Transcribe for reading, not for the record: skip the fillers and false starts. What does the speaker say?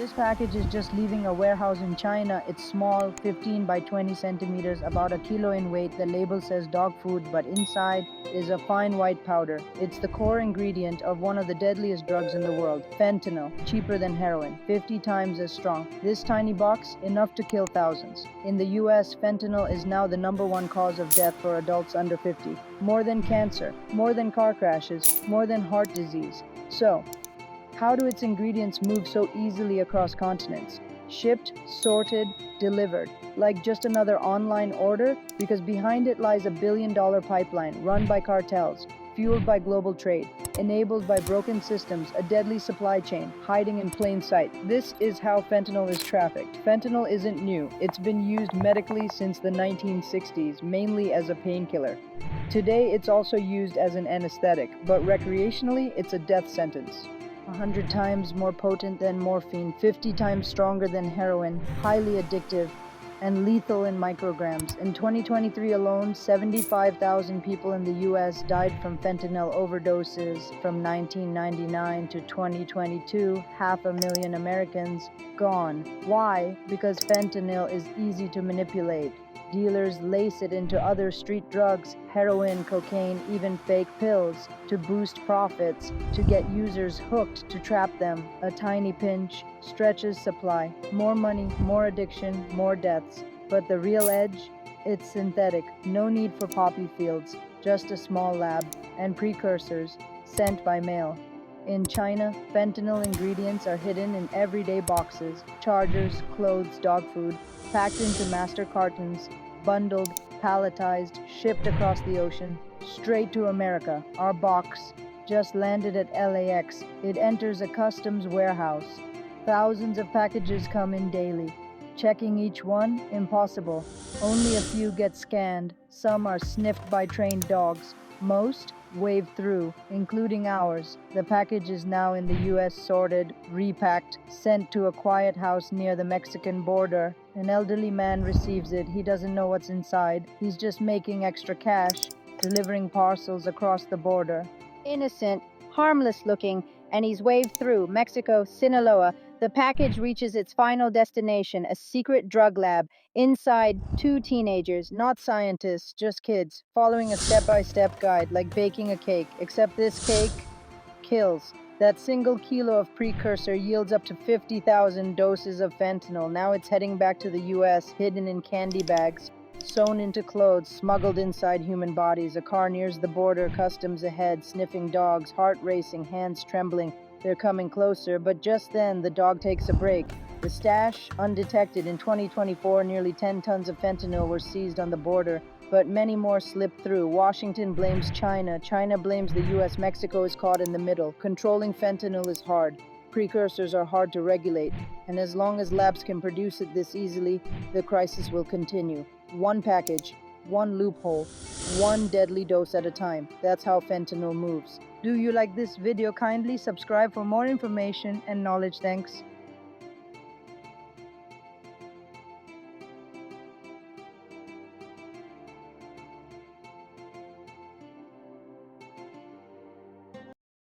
This package is just leaving a warehouse in China. It's small, 15 by 20 centimeters, about a kilo in weight. The label says dog food, but inside is a fine white powder. It's the core ingredient of one of the deadliest drugs in the world, fentanyl, cheaper than heroin, 50 times as strong. This tiny box, enough to kill thousands. In the US, fentanyl is now the #1 cause of death for adults under 50. More than cancer, more than car crashes, more than heart disease. So, how do its ingredients move so easily across continents? Shipped, sorted, delivered, like just another online order? Because behind it lies a billion-dollar pipeline run by cartels, fueled by global trade, enabled by broken systems, a deadly supply chain hiding in plain sight. This is how fentanyl is trafficked. Fentanyl isn't new. It's been used medically since the 1960s, mainly as a painkiller. Today, it's also used as an anesthetic, but recreationally, it's a death sentence. 100 times more potent than morphine, 50 times stronger than heroin, highly addictive, and lethal in micrograms. In 2023 alone, 75,000 people in the US died from fentanyl overdoses. From 1999 to 2022, 500,000 Americans gone. Why? Because fentanyl is easy to manipulate. Dealers lace it into other street drugs, heroin, cocaine, even fake pills, to boost profits, to get users hooked, to trap them. A tiny pinch stretches supply. More money, more addiction, more deaths. But the real edge? It's synthetic. No need for poppy fields, just a small lab, and precursors sent by mail. In China, fentanyl ingredients are hidden in everyday boxes, chargers, clothes, dog food, packed into master cartons, bundled, palletized, shipped across the ocean, straight to America. Our box just landed at LAX. It enters a customs warehouse. Thousands of packages come in daily. Checking each one? Impossible. Only a few get scanned. Some are sniffed by trained dogs. Most waved through, including ours. The package is now in the US, sorted, repacked, sent to a quiet house near the Mexican border. An elderly man receives it. He doesn't know what's inside. He's just making extra cash, delivering parcels across the border. Innocent, harmless looking, and he's waved through Mexico, Sinaloa. The package reaches its final destination, a secret drug lab. Inside, 2 teenagers, not scientists, just kids, following a step-by-step guide, like baking a cake, except this cake kills. That single kilo of precursor yields up to 50,000 doses of fentanyl. Now it's heading back to the US, hidden in candy bags, sewn into clothes, smuggled inside human bodies. A car nears the border, customs ahead, sniffing dogs, heart racing, hands trembling. They're coming closer, but just then the dog takes a break. The stash, undetected. In 2024, nearly 10 tons of fentanyl were seized on the border, but many more slipped through. Washington blames China. China blames the US. Mexico is caught in the middle. Controlling fentanyl is hard. Precursors are hard to regulate, and as long as labs can produce it this easily, the crisis will continue. One package, one loophole, one deadly dose at a time. That's how fentanyl moves. Do you like this video? Kindly subscribe for more information and knowledge. Thanks.